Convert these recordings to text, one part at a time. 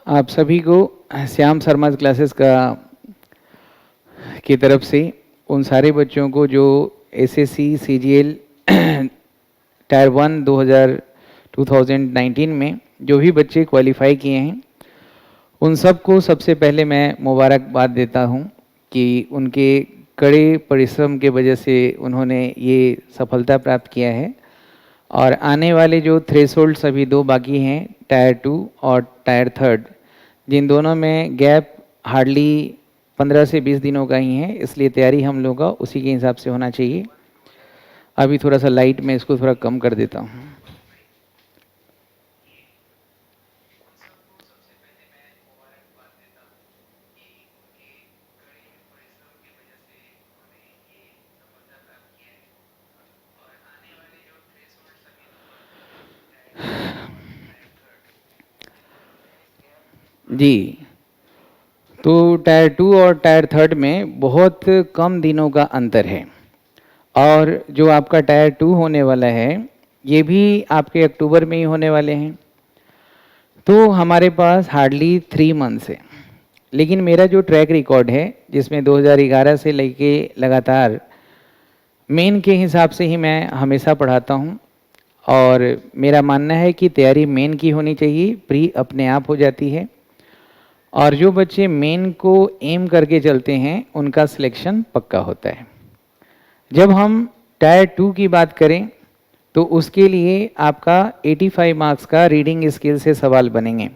आप सभी को श्याम शर्मा क्लासेस का की तरफ से उन सारे बच्चों को जो एसएससी सीजीएल टायर 1 2019 में जो भी बच्चे क्वालिफाई किए हैं उन सबको सबसे पहले मैं मुबारकबाद देता हूं कि उनके कड़े परिश्रम के वजह से उन्होंने ये सफलता प्राप्त किया है। और आने वाले जो थ्रेशोल्ड सभी दो बाकी हैं, टायर 2 और टायर 3, जिन दोनों में गैप हार्डली 15 से 20 दिनों का ही है, इसलिए तैयारी हम लोग का उसी के हिसाब से होना चाहिए। अभी थोड़ा सा लाइट में इसको थोड़ा कम कर देता हूँ। जी, तो टायर 2 और टायर 3 में बहुत कम दिनों का अंतर है। और जो आपका टायर 2 होने वाला है ये भी आपके अक्टूबर में ही होने वाले हैं। तो हमारे पास हार्डली 3 मंथ्स है। लेकिन मेरा जो ट्रैक रिकॉर्ड है जिसमें 2011 से लेके लगातार मेन के हिसाब से ही मैं हमेशा पढ़ाता हूँ। और मेरा मानना है कि तैयारी मेन की होनी चाहिए, प्री अपने आप हो जाती है। और जो बच्चे मेन को एम करके चलते हैं उनका सिलेक्शन पक्का होता है। जब हम टायर 2 की बात करें तो उसके लिए आपका 85 मार्क्स का रीडिंग स्किल से सवाल बनेंगे,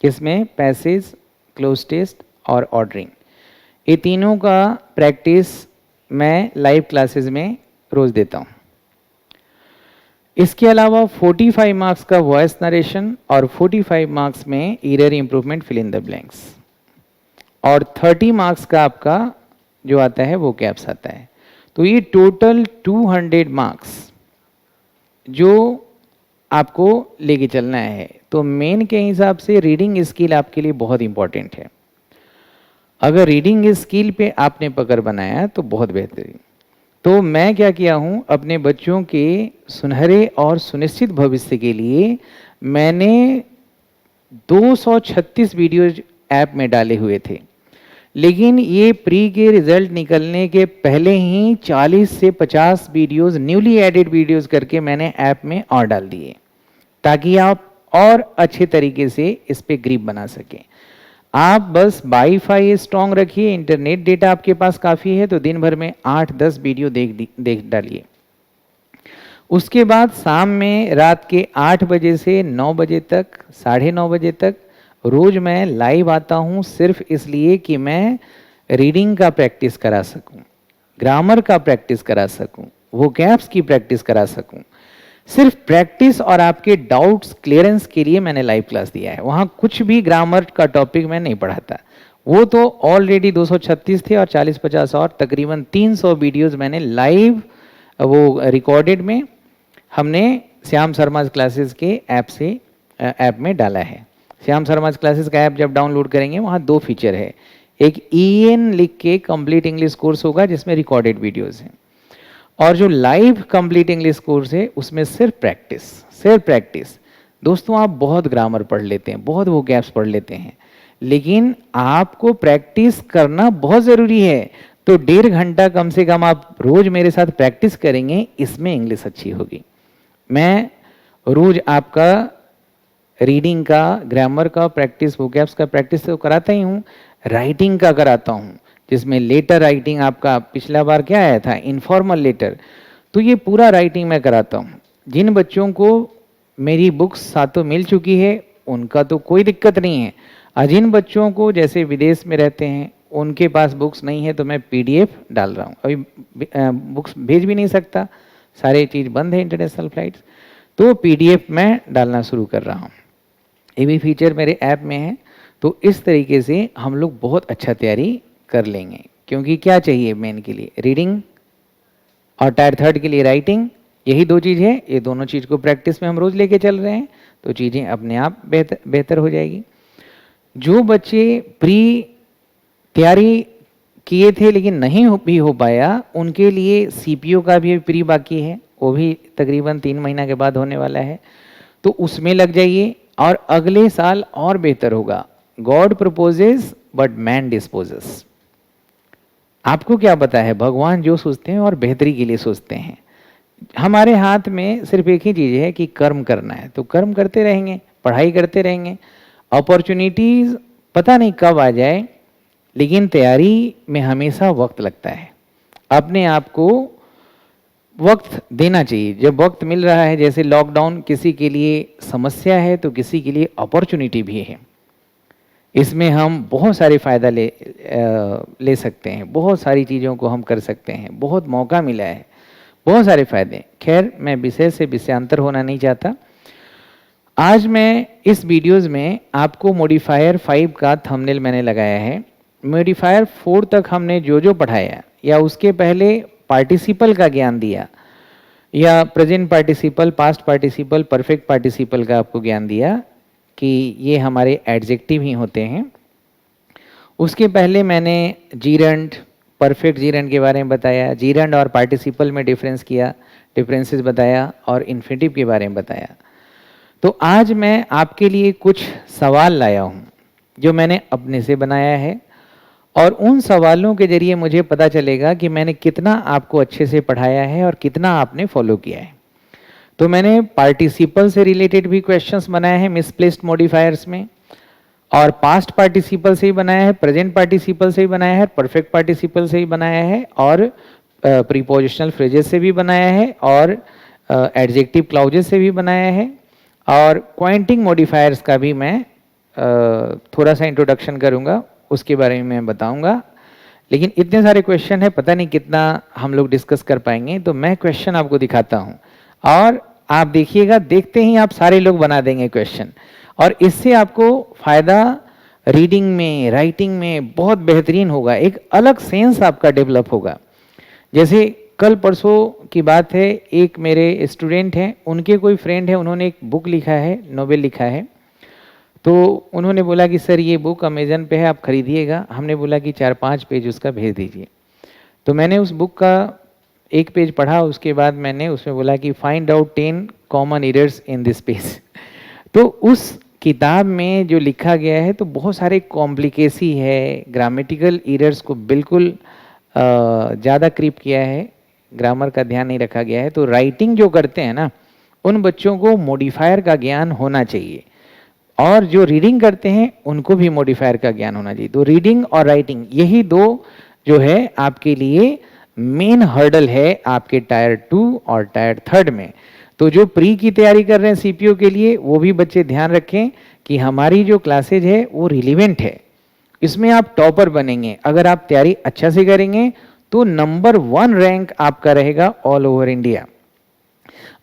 जिसमें पैसेज, क्लोज टेस्ट और ऑर्डरिंग, ये तीनों का प्रैक्टिस मैं लाइव क्लासेस में रोज देता हूँ। इसके अलावा 45 मार्क्स का वॉइस नरेशन और 45 मार्क्स में error improvement fill in the blanks, और 30 मार्क्स का आपका जो आता है वो कैप्स आता है। तो ये टोटल 200 मार्क्स जो आपको लेके चलना है। तो मेन के हिसाब से रीडिंग स्किल आपके लिए बहुत इंपॉर्टेंट है। अगर रीडिंग स्किल पे आपने पकड़ बनाया तो बहुत बेहतरीन। तो मैं क्या किया हूँ, अपने बच्चों के सुनहरे और सुनिश्चित भविष्य के लिए मैंने 236 वीडियोज ऐप में डाले हुए थे। लेकिन ये प्री के रिजल्ट निकलने के पहले ही 40 से 50 वीडियोस न्यूली एडेड वीडियोस करके मैंने ऐप में और डाल दिए, ताकि आप और अच्छे तरीके से इस पे ग्रिप बना सकें। आप बस वाईफाई स्ट्रॉन्ग रखिए, इंटरनेट डेटा आपके पास काफ़ी है, तो दिन भर में 8-10 वीडियो देख डालिए। उसके बाद शाम में रात के 8 बजे से 9 बजे तक, 9:30 बजे तक रोज मैं लाइव आता हूँ, सिर्फ इसलिए कि मैं रीडिंग का प्रैक्टिस करा सकूँ, ग्रामर का प्रैक्टिस करा सकूँ, वोकैब्स की प्रैक्टिस करा सकूँ। सिर्फ प्रैक्टिस और आपके डाउट्स क्लियरेंस के लिए मैंने लाइव क्लास दिया है। वहाँ कुछ भी ग्रामर का टॉपिक मैं नहीं पढ़ाता, वो तो ऑलरेडी 236 थे और 40-50 और तकरीबन 300 वीडियोज़ मैंने लाइव वो रिकॉर्डेड में हमने श्याम शर्मा क्लासेस के ऐप में डाला है। श्याम शर्मा क्लासेस का ऐप जब डाउनलोड करेंगे वहाँ 2 फीचर है। एक EN लिख के कंप्लीट इंग्लिश कोर्स होगा जिसमें रिकॉर्डेड वीडियोस हैं, और जो लाइव कंप्लीट इंग्लिश कोर्स है उसमें सिर्फ प्रैक्टिस। दोस्तों, आप बहुत ग्रामर पढ़ लेते हैं, बहुत वो गैप्स पढ़ लेते हैं, लेकिन आपको प्रैक्टिस करना बहुत ज़रूरी है। तो 1.5 घंटा कम से कम आप रोज मेरे साथ प्रैक्टिस करेंगे, इसमें इंग्लिश अच्छी होगी। मैं रोज आपका रीडिंग का, ग्रामर का प्रैक्टिस, वोकैब्स का प्रैक्टिस तो कराता ही हूँ, राइटिंग का कराता हूँ, जिसमें लेटर राइटिंग आपका पिछला बार क्या आया था, इनफॉर्मल लेटर, तो ये पूरा राइटिंग मैं कराता हूँ। जिन बच्चों को मेरी बुक्स सातों मिल चुकी है उनका तो कोई दिक्कत नहीं है, और जिन बच्चों को जैसे विदेश में रहते हैं उनके पास बुक्स नहीं है तो मैं PDF डाल रहा हूँ। अभी बुक्स भेज भी नहीं सकता, सारे चीज़ बंद है, इंटरनेशनल फ्लाइट्स, तो PDF मैं डालना शुरू कर रहा हूँ। ये भी फीचर मेरे ऐप में है। तो इस तरीके से हम लोग बहुत अच्छा तैयारी कर लेंगे, क्योंकि क्या चाहिए मेन के लिए, रीडिंग और टायर 3 के लिए राइटिंग, यही 2 चीज़ है। ये दोनों चीज़ को प्रैक्टिस में हम रोज़ लेके चल रहे हैं तो चीज़ें अपने आप बेहतर हो जाएगी। जो बच्चे प्री तैयारी किए थे लेकिन नहीं भी हो पाया, उनके लिए CPO का भी प्री बाकी है, वो भी तकरीबन 3 महीना के बाद होने वाला है, तो उसमें लग जाइए और अगले साल और बेहतर होगा। God proposes but man dispossess. आपको क्या पता है, भगवान जो सोचते हैं और बेहतरी के लिए सोचते हैं। हमारे हाथ में सिर्फ एक ही चीज़ है कि कर्म करना है, तो कर्म करते रहेंगे, पढ़ाई करते रहेंगे। अपॉर्चुनिटीज़ पता नहीं कब आ जाए, लेकिन तैयारी में हमेशा वक्त लगता है। अपने आप को वक्त देना चाहिए। जब वक्त मिल रहा है, जैसे लॉकडाउन किसी के लिए समस्या है तो किसी के लिए अपॉर्चुनिटी भी है। इसमें हम बहुत सारे फ़ायदा ले सकते हैं, बहुत सारी चीज़ों को हम कर सकते हैं, बहुत मौका मिला है, बहुत सारे फ़ायदे। खैर, मैं विषय से विषयांतर होना नहीं चाहता। आज मैं इस वीडियोज़ में आपको मॉडिफायर 5 का थंबनेल मैंने लगाया है। मॉडिफायर 4 तक हमने जो जो पढ़ाया, या उसके पहले पार्टिसिपल का ज्ञान दिया, या present participle, past participle, perfect participle का आपको ज्ञान दिया कि ये हमारे एडजेक्टिव ही होते हैं। उसके पहले मैंने जीरंड, परफेक्ट जीरंड के बारे में बताया, जीरंड और पार्टिसिपल में डिफरेंस किया, डिफरेंसेस बताया, और इन्फिनेटिव के बारे में बताया। तो आज मैं आपके लिए कुछ सवाल लाया हूँ जो मैंने अपने से बनाया है, और उन सवालों के जरिए मुझे पता चलेगा कि मैंने कितना आपको अच्छे से पढ़ाया है और कितना आपने फॉलो किया है। तो मैंने पार्टिसिपल से रिलेटेड भी क्वेश्चंस बनाए हैं मिसप्लेस्ड मॉडिफायर्स में, और पास्ट पार्टिसिपल से ही बनाया है, प्रेजेंट पार्टिसिपल से ही बनाया है, परफेक्ट पार्टिसिपल से ही बनाया है, और प्रीपोजिशनल फ्रेजेस से भी बनाया है, और एडजेक्टिव क्लाउजेस से भी बनाया है, और क्वांटिंग मॉडिफायर्स का भी मैं थोड़ा सा इंट्रोडक्शन करूंगा, उसके बारे में मैं बताऊंगा। लेकिन इतने सारे क्वेश्चन है, पता नहीं कितना हम लोग डिस्कस कर पाएंगे। तो मैं क्वेश्चन आपको दिखाता हूं, और आप देखिएगा, देखते ही आप सारे लोग बना देंगे क्वेश्चन, और इससे आपको फायदा रीडिंग में, राइटिंग में बहुत बेहतरीन होगा। एक अलग सेंस आपका डेवलप होगा। जैसे कल परसों की बात है, एक मेरे स्टूडेंट हैं, उनके कोई फ्रेंड है, उन्होंने एक बुक लिखा है, नोवेल लिखा है। तो उन्होंने बोला कि सर ये बुक अमेजन पे है, आप खरीदिएगा। हमने बोला कि 4-5 पेज उसका भेज दीजिए। तो मैंने उस बुक का एक पेज पढ़ा, उसके बाद मैंने उसमें बोला कि find out 10 common errors in this page. तो उस किताब में जो लिखा गया है, तो बहुत सारे कॉम्प्लिकेसी है, ग्रामेटिकल एरर्स को बिल्कुल ज़्यादा क्रीप किया है, ग्रामर का ध्यान नहीं रखा गया है। तो राइटिंग जो करते हैं ना, उन बच्चों को मॉडिफायर का ज्ञान होना चाहिए, और जो रीडिंग करते हैं उनको भी मॉडिफायर का ज्ञान होना चाहिए। तो रीडिंग और राइटिंग, यही दो जो है आपके लिए मेन हर्डल है आपके टायर 2 और टायर 3 में। तो जो प्री की तैयारी कर रहे हैं सीपीओ के लिए, वो भी बच्चे ध्यान रखें कि हमारी जो क्लासेज है वो रिलीवेंट है, इसमें आप टॉपर बनेंगे। अगर आप तैयारी अच्छा से करेंगे तो नंबर 1 रैंक आपका रहेगा ऑल ओवर इंडिया।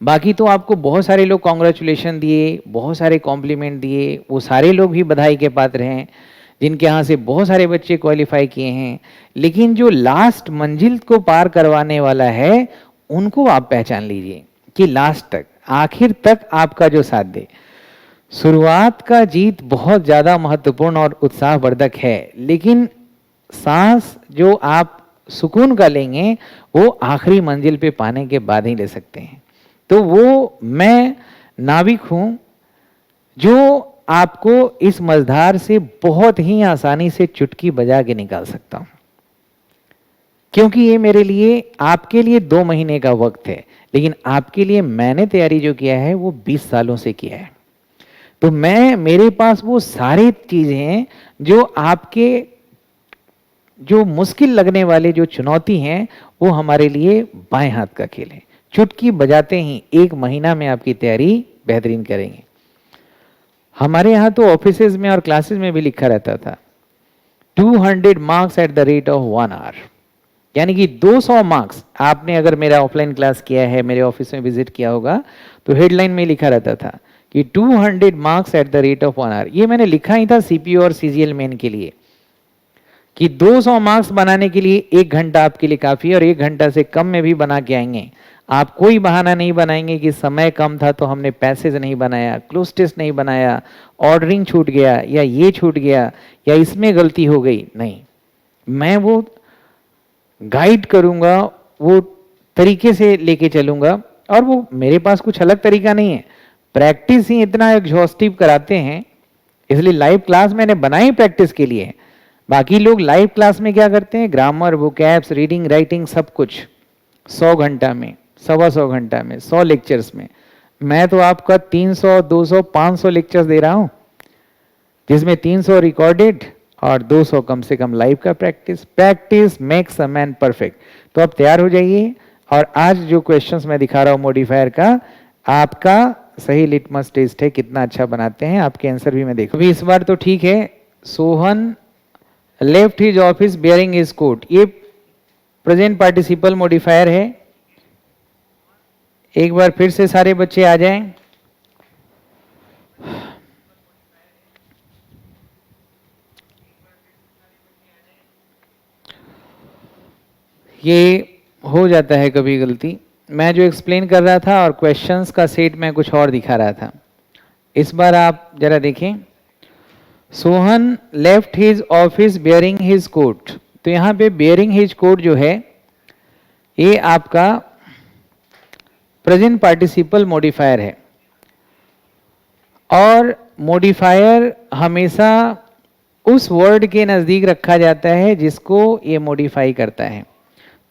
बाकी तो आपको बहुत सारे लोग कॉन्ग्रेचुलेशन दिए, बहुत सारे कॉम्प्लीमेंट दिए, वो सारे लोग भी बधाई के पात्र हैं जिनके यहाँ से बहुत सारे बच्चे क्वालिफाई किए हैं। लेकिन जो लास्ट मंजिल को पार करवाने वाला है, उनको आप पहचान लीजिए कि लास्ट तक, आखिर तक आपका जो साथ दे। शुरुआत का जीत बहुत ज़्यादा महत्वपूर्ण और उत्साहवर्धक है, लेकिन सांस जो आप सुकून का लेंगे वो आखिरी मंजिल पे पाने के बाद ही ले सकते हैं। तो वो मैं नाविक हूं जो आपको इस मझधार से बहुत ही आसानी से चुटकी बजा के निकाल सकता हूं, क्योंकि ये मेरे लिए, आपके लिए 2 महीने का वक्त है, लेकिन आपके लिए मैंने तैयारी जो किया है वो 20 सालों से किया है। तो मेरे पास वो सारी चीजें हैं जो आपके, जो मुश्किल लगने वाले जो चुनौती हैं, वो हमारे लिए बाएं हाथ का खेल है। चुटकी बजाते ही 1 महीना में आपकी तैयारी बेहतरीन करेंगे। हमारे यहाँ तो ऑफिसेज में और क्लासेस में भी लिखा रहता था 200 marks at the rate of 1 hour, यानी कि 200 मार्क्स। आपने अगर मेरा ऑफलाइन क्लास किया है, मेरे ऑफिस में विजिट किया होगा, तो हेडलाइन में लिखा रहता था कि 200 marks at the rate of 1 hour. ये मैंने लिखा ही था सीपीओ और सीजीएल मेन के लिए कि 200 मार्क्स बनाने के लिए 1 घंटा आपके लिए काफ़ी है, और 1 घंटा से कम में भी बना के आएंगे। आप कोई बहाना नहीं बनाएंगे कि समय कम था तो हमने पैसेज नहीं बनाया, क्लोज टेस्ट नहीं बनाया, ऑर्डरिंग छूट गया, या ये छूट गया, या इसमें गलती हो गई। नहीं, मैं वो गाइड करूंगा, वो तरीके से लेके चलूंगा, और वो मेरे पास कुछ अलग तरीका नहीं है। प्रैक्टिस ही इतना एग्जॉस्टिव कराते हैं, इसलिए लाइव क्लास मैंने बनाई प्रैक्टिस के लिए। बाकी लोग लाइव क्लास में क्या करते हैं, ग्रामर, वोकैब्स, रीडिंग, राइटिंग सब कुछ 100 घंटा में, 125 घंटा में, 100 लेक्चर्स में। मैं तो आपका 300, 200, 500 लेक्चर्स दे रहा हूं, जिसमें 300 रिकॉर्डेड और 200 कम से कम लाइव का practice. Practice makes a man perfect. तो आप तैयार हो जाइए, और आज जो क्वेश्चंस मैं दिखा रहा हूं मॉडिफायर का, आपका सही लिटमस टेस्ट है कितना अच्छा बनाते हैं। आपके आंसर भी मैं देखूं। अभी इस बार तो ठीक है। Sohan left his office bearing his coat, ये प्रेजेंट पार्टिसिपल मॉडिफायर है। एक बार फिर से सारे बच्चे आ जाएं। ये हो जाता है कभी गलती। मैं जो एक्सप्लेन कर रहा था और क्वेश्चंस का सेट मैं कुछ और दिखा रहा था। इस बार आप जरा देखें। Sohan left his office bearing his coat, तो यहां पे बियरिंग हिज कोट जो है ये आपका प्रेजेंट पार्टिसिपल मॉडिफायर है, और मॉडिफायर हमेशा उस वर्ड के नज़दीक रखा जाता है जिसको ये मॉडिफाई करता है।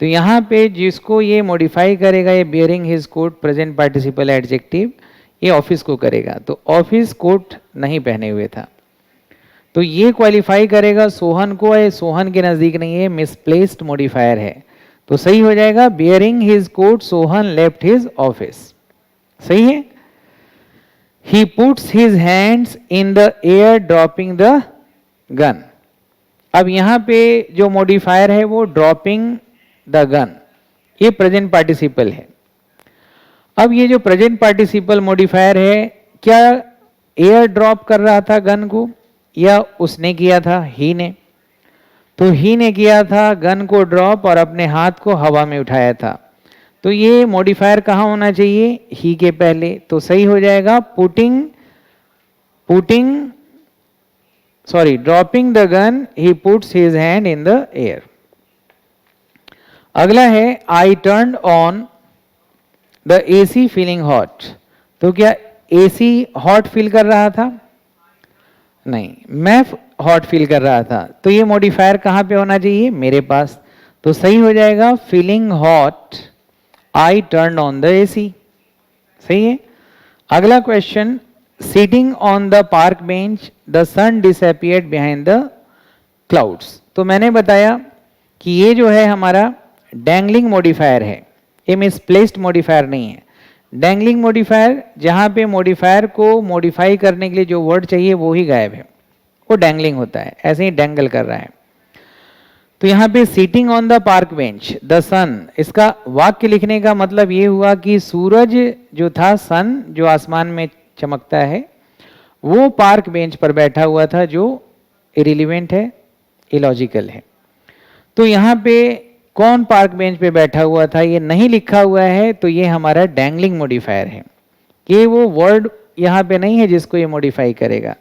तो यहाँ पे जिसको ये मॉडिफाई करेगा, ये bearing his coat present participle adjective, ये ऑफिस को करेगा। तो ऑफिस कोट नहीं पहने हुए था, तो ये क्वालिफाई करेगा सोहन को। ये सोहन के नज़दीक नहीं है, मिसप्लेस्ड मॉडिफायर है। तो सही हो जाएगा bearing his coat Sohan left his office. सही है। He puts his hands in the air dropping the gun. अब यहां पे जो मॉडिफायर है वो ड्रॉपिंग द गन, ये प्रेजेंट पार्टिसिपल है। अब ये जो प्रेजेंट पार्टिसिपल मॉडिफायर है, क्या एयर ड्रॉप कर रहा था गन को, या उसने किया था, ही ने? तो ही ने किया था गन को ड्रॉप और अपने हाथ को हवा में उठाया था। तो ये मॉडिफायर कहाँ होना चाहिए, ही के पहले। तो सही हो जाएगा dropping the gun he puts his hand in the air. अगला है आई turn on the AC feeling hot. तो क्या एसी हॉट फील कर रहा था? नहीं, मैं हॉट फील कर रहा था। तो ये मॉडिफायर कहां पे होना चाहिए, मेरे पास। तो सही हो जाएगा feeling hot I turn on the AC. सही है। अगला question, sitting on the park bench the sun disappeared behind the clouds. तो मैंने बताया कि ये जो है हमारा डैंगलिंग मॉडिफायर है, ये मिसप्लेस्ड मॉडिफायर नहीं है। डैंगलिंग मॉडिफायर, जहां पे मॉडिफायर को मॉडिफाई करने के लिए जो वर्ड चाहिए वो ही गायब है, वो डैंगलिंग होता है। ऐसे ही डैंगल कर रहा है। तो यहाँ पे sitting on the park bench the sun, इसका वाक्य लिखने का मतलब ये हुआ कि सूरज जो था, सन जो आसमान में चमकता है, वो पार्क बेंच पर बैठा हुआ था, जो इरिलीवेंट है, इलॉजिकल है। तो यहाँ पे कौन पार्क बेंच पे बैठा हुआ था ये नहीं लिखा हुआ है, तो ये हमारा डैंगलिंग मॉडिफायर है, कि वो वर्ड यहाँ पे नहीं है जिसको ये मॉडिफाई करेगा।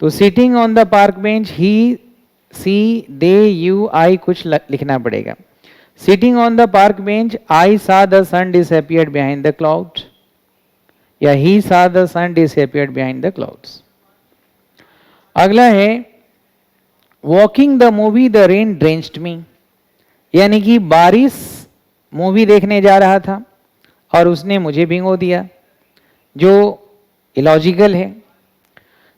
तो sitting on the park bench, he, she, they, you, I कुछ लिखना पड़ेगा। Sitting on the park bench I saw the sun disappeared behind the cloud, या he saw the sun disappeared behind the clouds. अगला है walking the movie the rain drenched me, यानी कि बारिश movie देखने जा रहा था और उसने मुझे भिगो दिया, जो इलॉजिकल है।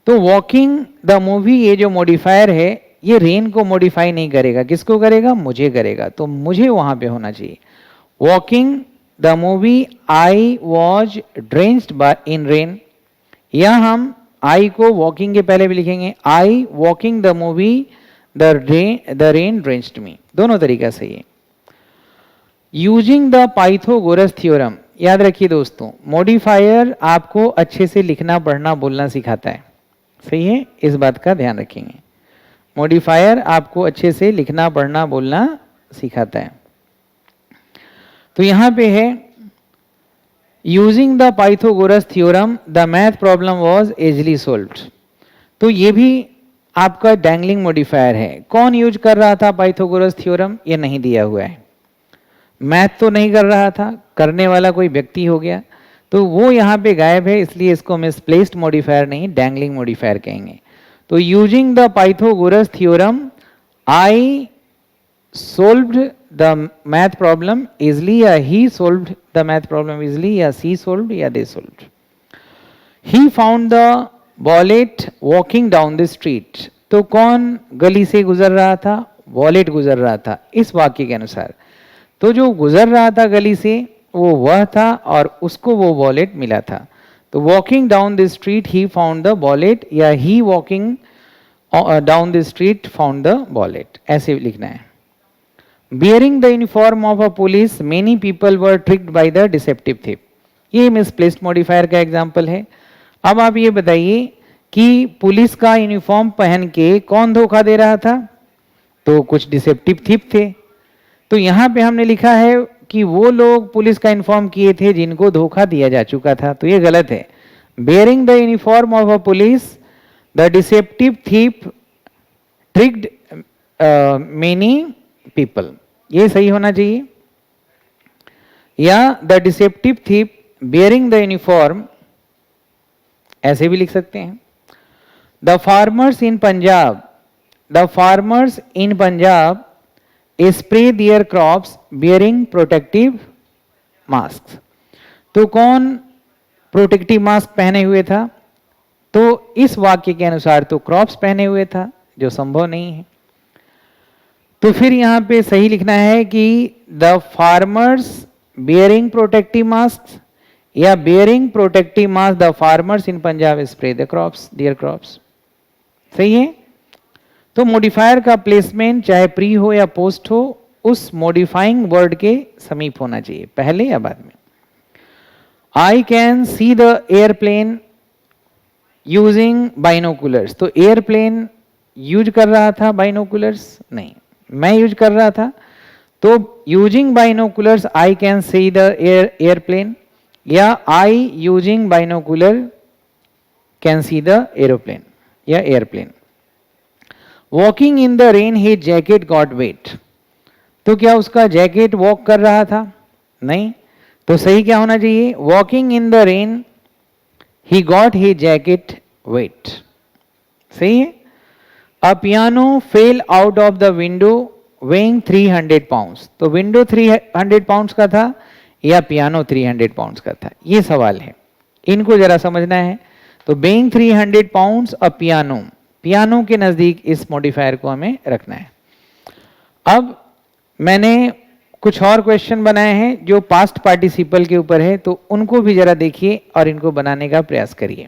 तो वॉकिंग द मूवी, ये जो मॉडिफायर है, ये रेन को मॉडिफाई नहीं करेगा, किसको करेगा, मुझे करेगा। तो मुझे वहां पे होना चाहिए walking the movie I was drenched in rain, या हम आई को वॉकिंग के पहले भी लिखेंगे, I walking the movie the rain drenched me, दोनों तरीका सही है। यूजिंग द पाइथागोरस थ्योरम, याद रखिए दोस्तों, मॉडिफायर आपको अच्छे से लिखना पढ़ना बोलना सिखाता है। सही है, इस बात का ध्यान रखेंगे। मॉडिफायर आपको अच्छे से लिखना पढ़ना बोलना सिखाता है। तो यहां पे है using the Pythagoras theorem the math problem was easily solved. तो ये भी आपका डैंगलिंग मॉडिफायर है। कौन यूज कर रहा था पाइथागोरस थ्योरम, ये नहीं दिया हुआ है। मैथ तो नहीं कर रहा था, करने वाला कोई व्यक्ति हो गया, तो वो यहाँ पे गायब है, इसलिए इसको मिसप्लेस्ड मॉडिफायर नहीं डैंगलिंग मॉडिफायर कहेंगे। तो using the Pythagoras theorem I solved the math problem easily, या he solved the math problem easily, या she solved, या they solved. He found the wallet walking down the street. तो कौन गली से गुजर रहा था? वॉलेट गुजर रहा था इस वाक्य के अनुसार। तो जो गुजर रहा था गली से वो वह था और उसको वो वॉलेट मिला था। तो walking down the street he found the wallet, या he walking down the street found the wallet, ऐसे लिखना है। Bearing the uniform of a police, many people were tricked by the deceptive thief. ये misplaced modifier का example है। अब आप ये बताइए कि पुलिस का यूनिफॉर्म पहन के कौन धोखा दे रहा था? तो कुछ डिसेप्टिव थिप थे। तो यहाँ पे हमने लिखा है कि वो लोग पुलिस का यूनिफॉर्म किए थे जिनको धोखा दिया जा चुका था, तो ये गलत है। Bearing the uniform of a police, the deceptive thief tricked many people, ये सही होना चाहिए। या the deceptive thief bearing the uniform, ऐसे भी लिख सकते हैं। The farmers in Punjab, the farmers in Punjab spray their crops bearing protective mask. तो कौन प्रोटेक्टिव मास्क पहने हुए था? तो इस वाक्य के अनुसार तो क्रॉप्स पहने हुए था, जो संभव नहीं है। तो फिर यहाँ पे सही लिखना है कि the farmers bearing protective mask, या bearing protective mask the farmers in Punjab spray the crops their crops, सही है। तो मॉडिफायर का प्लेसमेंट चाहे प्री हो या पोस्ट हो, उस मॉडिफाइंग वर्ड के समीप होना चाहिए, पहले या बाद में। आई can see the airplane using binoculars, तो एयरप्लेन यूज कर रहा था बाइनोकुलर्स? नहीं, मैं यूज कर रहा था। तो using binoculars I can see the airplane, या I using binocular can see the aeroplane या airplane. Walking in the rain his jacket got wet, तो क्या उसका जैकेट वॉक कर रहा था? नहीं। तो सही क्या होना चाहिए? Walking in the rain he got his jacket wet, सही है। A piano fell out of the window weighing 300 pounds. तो विंडो 300 पाउंड्स का था या पियानो 300 पाउंड्स का था, ये सवाल है, इनको जरा समझना है। तो weighing 300 पाउंड्स अ पियानो, पियानो के नजदीक इस मॉडिफायर को हमें रखना है। अब मैंने कुछ और क्वेश्चन बनाए हैं जो पास्ट पार्टिसिपल के ऊपर है, तो उनको भी जरा देखिए और इनको बनाने का प्रयास करिए।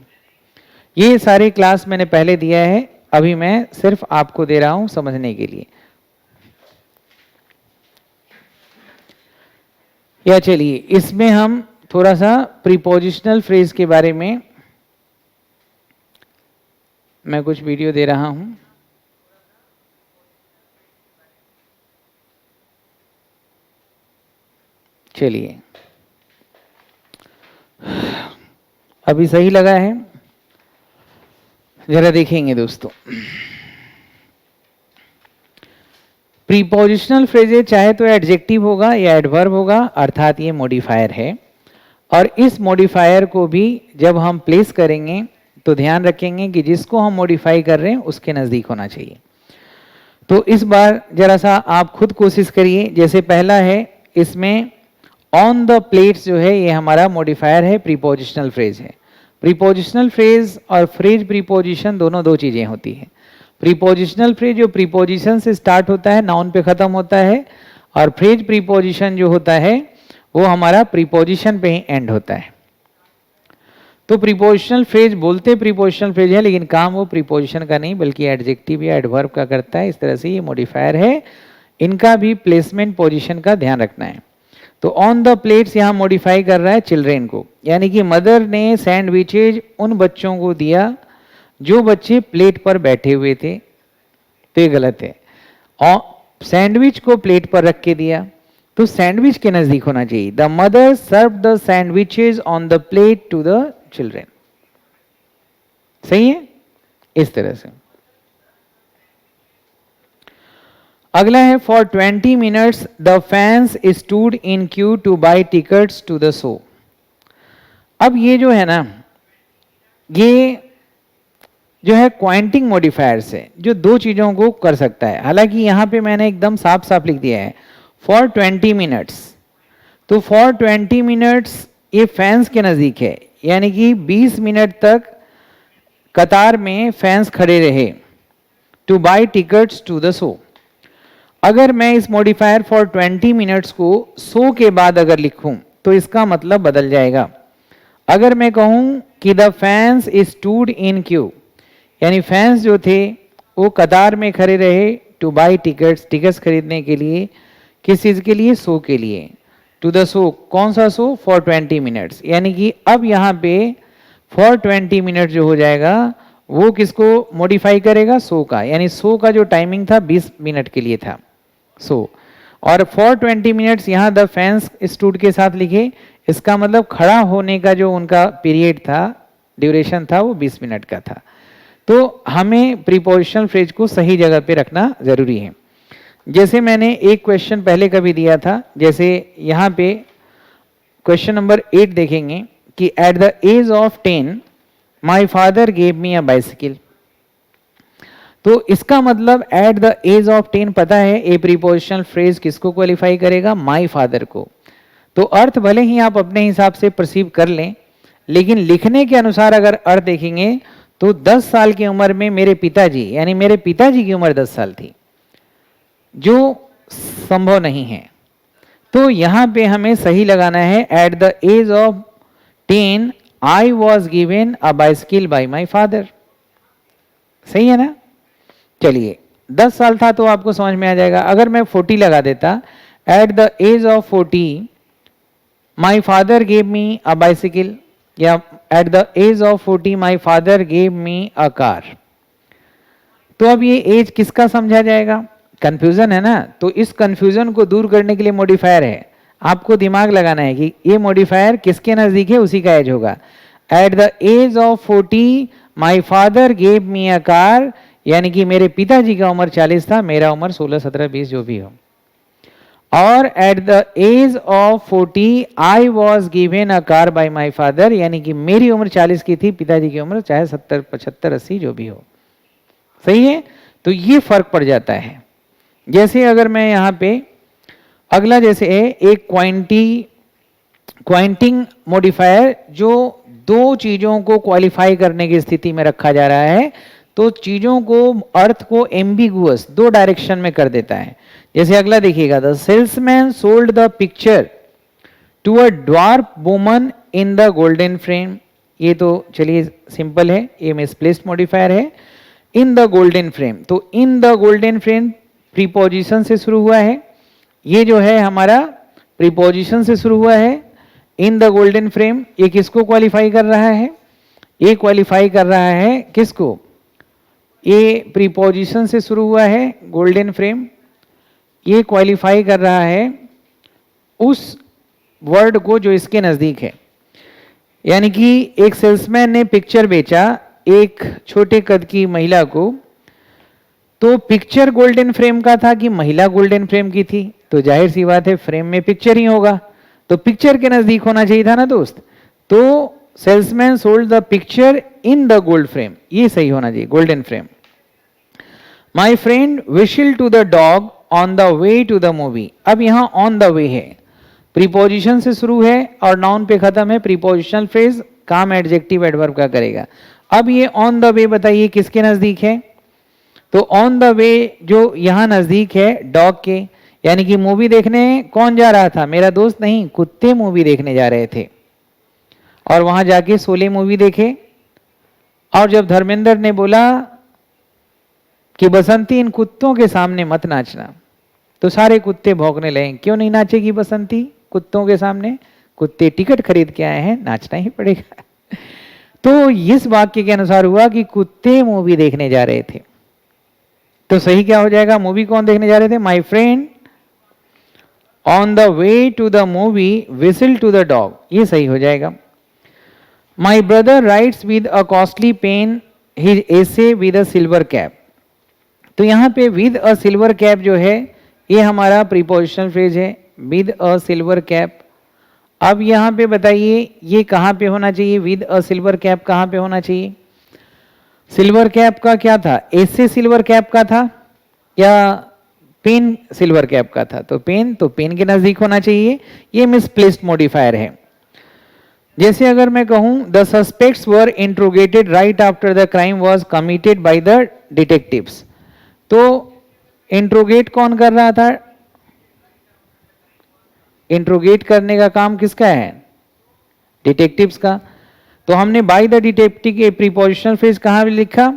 ये सारे क्लास मैंने पहले दिया है, अभी मैं सिर्फ आपको दे रहा हूं समझने के लिए। या चलिए इसमें हम थोड़ा सा प्रीपोजिशनल फ्रेज के बारे में मैं कुछ वीडियो दे रहा हूं। चलिए, अभी सही लगा है? जरा देखेंगे दोस्तों। प्रीपोजिशनल फ्रेजेज चाहे तो एडजेक्टिव होगा या एडवर्ब होगा, अर्थात ये मॉडिफायर है। और इस मॉडिफायर को भी जब हम प्लेस करेंगे तो ध्यान रखेंगे कि जिसको हम मॉडिफाई कर रहे हैं उसके नजदीक होना चाहिए। तो इस बार जरा सा आप खुद कोशिश करिए। जैसे पहला है, इसमें ऑन द प्लेट्स जो है ये हमारा मॉडिफायर है, प्रीपोजिशनल फ्रेज है। प्रीपोजिशनल फ्रेज और फ्रेज प्रीपोजिशन दोनों दो चीजें होती हैं। प्रीपोजिशनल फ्रेज जो प्रीपोजिशन से स्टार्ट होता है, नाउन पे खत्म होता है, और फ्रेज प्रीपोजिशन जो होता है वो हमारा प्रीपोजिशन पे ही एंड होता है। तो प्रीपोजिशनल फ्रेज बोलते प्रीपोजिशनल फ्रेज है, लेकिन काम वो प्रीपोजिशन का नहीं बल्कि एडजेक्टिव या एडवर्ब का करता है। इस तरह से ये मॉडिफायर है, इनका भी प्लेसमेंट पोजीशन का ध्यान रखना है। तो ऑन द प्लेट्स यहाँ मॉडिफाई कर रहा है चिल्ड्रेन को, यानी कि मदर ने सैंडविचेज उन बच्चों को दिया जो बच्चे प्लेट पर बैठे हुए थे, तो ये गलत है। और सैंडविच को प्लेट पर रख के दिया, तो सैंडविच के नजदीक होना चाहिए। The mother serve the sandwiches on the plate to the children, सही है। इस तरह से अगला है, for 20 minutes the fans stood in queue to buy tickets to the show. अब ये जो है ना, ये जो है क्वांटिंग मॉडिफायर्स है, जो दो चीज़ों को कर सकता है। हालांकि यहाँ पे मैंने एकदम साफ साफ लिख दिया है फॉर 20 मिनट्स। तो फॉर 20 मिनट्स ये फैंस के नज़दीक है, यानी कि 20 मिनट तक कतार में फैंस खड़े रहे। To buy tickets to the show. अगर मैं इस मॉडिफायर फॉर 20 मिनट्स को शो के बाद अगर लिखूं तो इसका मतलब बदल जाएगा। अगर मैं कहूं कि the fans stood in Q, यानी फैंस जो थे वो कतार में खड़े रहे टू बाई टिकट्स, टिकट्स खरीदने के लिए। किस चीज़ के लिए? शो के लिए। टू द शो, कौन सा शो? For 20 minutes. यानी कि अब यहाँ पे फॉर 20 मिनट जो हो जाएगा वो किसको मॉडिफाई करेगा? शो का। यानी शो का जो टाइमिंग था 20 मिनट के लिए था शो, और फॉर 20 मिनट्स यहाँ द फैंस स्टूड के साथ लिखे, इसका मतलब खड़ा होने का जो उनका पीरियड था, ड्यूरेशन था, वो 20 मिनट का था। तो हमें प्रीपोजिशनल फ्रेज को सही जगह पे रखना जरूरी है। जैसे मैंने एक क्वेश्चन पहले कभी दिया था, जैसे यहाँ पे क्वेश्चन नंबर 8 देखेंगे कि at the age of 10 my father gave me a bicycle. तो इसका मतलब एट द एज ऑफ 10 पता है ए प्रीपोजिशनल फ्रेज किसको क्वालिफाई करेगा? माई फादर को। तो अर्थ भले ही आप अपने हिसाब से परसीव कर लें, लेकिन लिखने के अनुसार अगर अर्थ देखेंगे तो 10 साल की उम्र में मेरे पिताजी, यानी मेरे पिताजी की उम्र 10 साल थी, जो संभव नहीं है। तो यहां पे हमें सही लगाना है at the age of 10 I was given a bicycle by my father. सही है ना? चलिए 10 साल था तो आपको समझ में आ जाएगा। अगर मैं 40 लगा देता, at the age of 40 my father gave me a bicycle, या at the age of 40 my father gave me a car. तो अब ये एज किसका समझा जाएगा? कंफ्यूजन है ना, तो इस कंफ्यूजन को दूर करने के लिए मॉडिफायर है। आपको दिमाग लगाना है कि ये मॉडिफायर किसके नजदीक है, उसी का एज होगा। At the age of 40 my father gave me a car, यानी कि मेरे पिताजी का उम्र 40 था, मेरा उम्र 16, 17, 20 जो भी हो। और at the age of 40 I was given a car by my father, यानी कि मेरी उम्र 40 की थी, पिताजी की उम्र चाहे 70, 75, 80 जो भी हो। सही है? तो ये फर्क पड़ जाता है। जैसे अगर मैं यहाँ पे अगला जैसे एक क्वांटिंग मॉडिफायर जो दो चीजों को क्वालिफाई करने की स्थिति में रखा जा रहा है, तो चीजों को अर्थ को एम्बिगुअस दो डायरेक्शन में कर देता है। जैसे अगला देखिएगा, the salesman sold the picture to a dwarf woman in the golden frame. ये तो चलिए सिंपल है, ये मिसप्लेस्ड मॉडिफायर है। इन द गोल्डन फ्रेम, तो इन द गोल्डन फ्रेम प्रीपोजिशन से शुरू हुआ है, ये जो है हमारा प्रीपोजिशन से शुरू हुआ है। इन द गोल्डन फ्रेम ये किसको क्वालिफाई कर रहा है? ये क्वालिफाई कर रहा है किसको? ये प्रीपोजिशन से शुरू हुआ है गोल्डन फ्रेम, ये क्वालिफाई कर रहा है उस वर्ड को जो इसके नजदीक है। यानी कि एक सेल्समैन ने पिक्चर बेचा एक छोटे कद की महिला को, तो पिक्चर गोल्डन फ्रेम का था कि महिला गोल्डन फ्रेम की थी? तो जाहिर सी बात है फ्रेम में पिक्चर ही होगा, तो पिक्चर के नजदीक होना चाहिए था ना दोस्त। तो salesman sold the picture in the gold frame, ये सही होना चाहिए, golden frame. My friend whistle to the dog on the way to the movie. अब यहां ऑन द वे है, प्रीपोजिशन से शुरू है और नाउन पे खत्म है। प्रीपोजिशनल फ्रेज काम एडजेक्टिव एडवर्ब का करेगा। अब ये ऑन द वे बताइए किसके नजदीक है? तो ऑन द वे जो यहां नजदीक है डॉग के, यानी कि मूवी देखने कौन जा रहा था? मेरा दोस्त नहीं, कुत्ते मूवी देखने जा रहे थे। और वहां जाके शोले मूवी देखे, और जब धर्मेंद्र ने बोला कि बसंती इन कुत्तों के सामने मत नाचना, तो सारे कुत्ते भौंकने लगे। क्यों नहीं नाचेगी बसंती कुत्तों के सामने? कुत्ते टिकट खरीद के आए हैं, नाचना ही पड़ेगा। तो इस वाक्य के अनुसार हुआ कि कुत्ते मूवी देखने जा रहे थे। तो सही क्या हो जाएगा? मूवी कौन देखने जा रहे थे? My friend on the way to the movie whistle to the dog, ये सही हो जाएगा। My brother writes with a costly pen his essay with a silver cap. तो यहां पे विद अ सिल्वर कैप जो है ये हमारा प्रीपोजिशनल फ्रेज है, विद अ सिल्वर कैप। अब यहां पे बताइए ये कहां पे होना चाहिए? विद अ सिल्वर कैप कहां पे होना चाहिए? सिल्वर कैप का क्या था, ऐसे सिल्वर कैप का था या पेन सिल्वर कैप का था? तो पेन के नजदीक होना चाहिए, ये मिसप्लेस्ड मॉडिफायर है। जैसे अगर मैं कहूं the suspects were interrogated right after the crime was committed by the detectives, तो इंट्रोगेट कौन कर रहा था? इंट्रोगेट करने का काम किसका है? डिटेक्टिव्स का। तो हमने बाय द डिटेक्टिव के प्रीपोजिशनल फ्रेज कहां लिखा?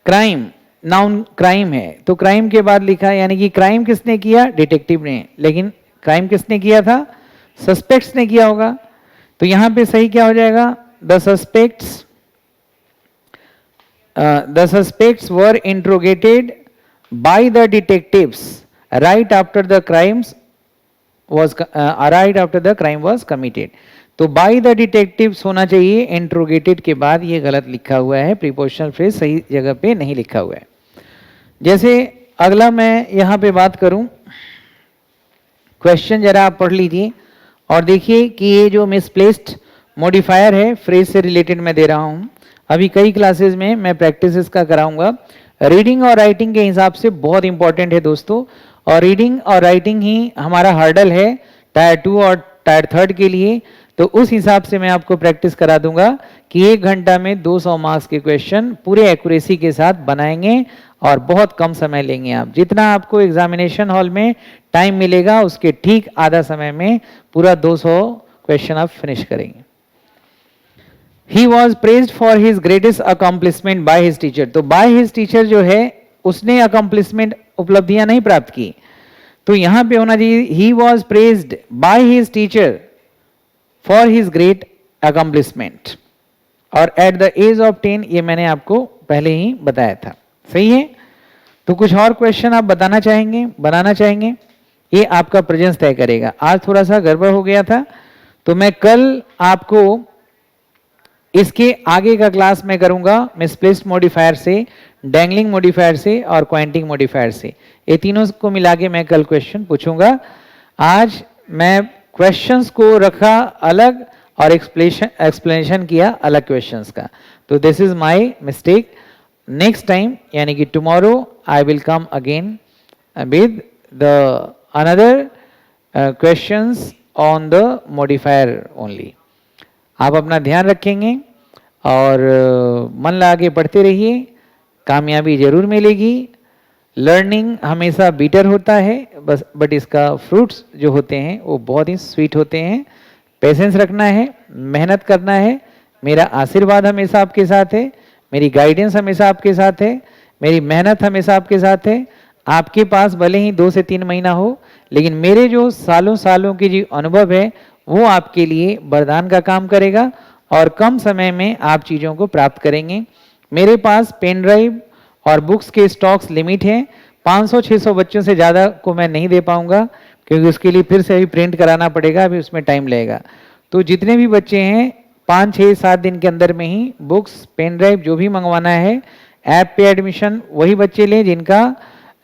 क्राइम, नाउन क्राइम है तो क्राइम के बाद लिखा, यानी कि क्राइम किसने किया? डिटेक्टिव ने। लेकिन क्राइम किसने किया था? सस्पेक्ट्स ने किया होगा। तो यहां पे सही क्या हो जाएगा? The suspects were interrogated by the detectives right after the crimes was right after the crime was committed। तो by the detectives होना चाहिए, इंट्रोगेटेड के बाद ये गलत लिखा हुआ है, प्रीपोजिशनल फ्रेज सही जगह पे नहीं लिखा हुआ है। जैसे अगला मैं यहां पे बात करूं, क्वेश्चन जरा आप पढ़ लीजिए और देखिए कि ये जो मिसप्लेस्ड मॉडिफायर है फ्रेज से रिलेटेड मैं दे रहा हूं। अभी कई क्लासेस में मैं प्रैक्टिस इसका कराऊंगा। रीडिंग और राइटिंग के हिसाब से बहुत इंपॉर्टेंट है दोस्तों, और रीडिंग और राइटिंग ही हमारा हर्डल है टायर 2 और टायर 3 के लिए। तो उस हिसाब से मैं आपको प्रैक्टिस करा दूंगा कि 1 घंटा में 200 मार्क्स के क्वेश्चन पूरे एक्यूरेसी के साथ बनाएंगे और बहुत कम समय लेंगे आप। जितना आपको एग्जामिनेशन हॉल में टाइम मिलेगा उसके ठीक आधा समय में पूरा 200 क्वेश्चन आप फिनिश करेंगे। He was praised for his greatest accomplishment by his teacher। तो by his teacher जो है उसने accomplishment उपलब्धियां नहीं प्राप्त की, तो यहां पे होना चाहिए he was praised by his teacher for his great accomplishment। और at the age of 10 ये मैंने आपको पहले ही बताया था। सही है? तो कुछ और क्वेश्चन आप बताना चाहेंगे, बनाना चाहेंगे? ये आपका प्रेजेंस तय करेगा। आज थोड़ा सा गड़बड़ हो गया था, तो मैं कल आपको इसके आगे का क्लास में करूंगा मिसप्लेस्ड मॉडिफायर से, डैंगलिंग मॉडिफायर से और क्वांटिंग मॉडिफायर से। ये तीनों को मिला के मैं कल क्वेश्चन पूछूंगा। आज मैं क्वेश्चंस को रखा अलग और एक्सप्लेनेशन किया अलग क्वेश्चंस का। तो this is my mistake. Next time यानी कि tomorrow I will come again with the another questions on the modifier only. आप अपना ध्यान रखेंगे और मन लगा के पढ़ते रहिए, कामयाबी जरूर मिलेगी। लर्निंग हमेशा बीटर होता है बस, बट इसका फ्रूट्स जो होते हैं वो बहुत ही स्वीट होते हैं। पेशेंस रखना है, मेहनत करना है। मेरा आशीर्वाद हमेशा आपके साथ है, मेरी गाइडेंस हमेशा आपके साथ है, मेरी मेहनत हमेशा आपके साथ है। आपके पास भले ही 2 से 3 महीना हो, लेकिन मेरे जो सालों सालों की जो अनुभव है वो आपके लिए वरदान का काम करेगा और कम समय में आप चीज़ों को प्राप्त करेंगे। मेरे पास पेन ड्राइव और बुक्स के स्टॉक्स लिमिट हैं। 500-600 बच्चों से ज़्यादा को मैं नहीं दे पाऊंगा, क्योंकि उसके लिए फिर से अभी प्रिंट कराना पड़ेगा, अभी उसमें टाइम लगेगा। तो जितने भी बच्चे हैं 5, 6, 7 दिन के अंदर में ही बुक्स, पेन ड्राइव जो भी मंगवाना है, ऐप पे एडमिशन वही बच्चे लें जिनका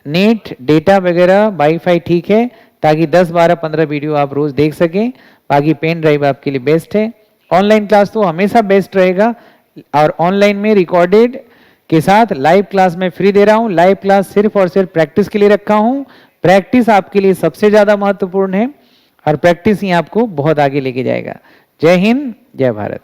नेट डेटा वगैरह वाईफाई ठीक है, ताकि 10, 12, 15 वीडियो आप रोज देख सकें। बाकी पेन ड्राइव आपके लिए बेस्ट है। ऑनलाइन क्लास तो हमेशा बेस्ट रहेगा, और ऑनलाइन में रिकॉर्डेड के साथ लाइव क्लास में फ्री दे रहा हूं। लाइव क्लास सिर्फ और सिर्फ प्रैक्टिस के लिए रखा हूं। प्रैक्टिस आपके लिए सबसे ज्यादा महत्वपूर्ण है और प्रैक्टिस ही आपको बहुत आगे लेके जाएगा। जय हिंद, जय भारत।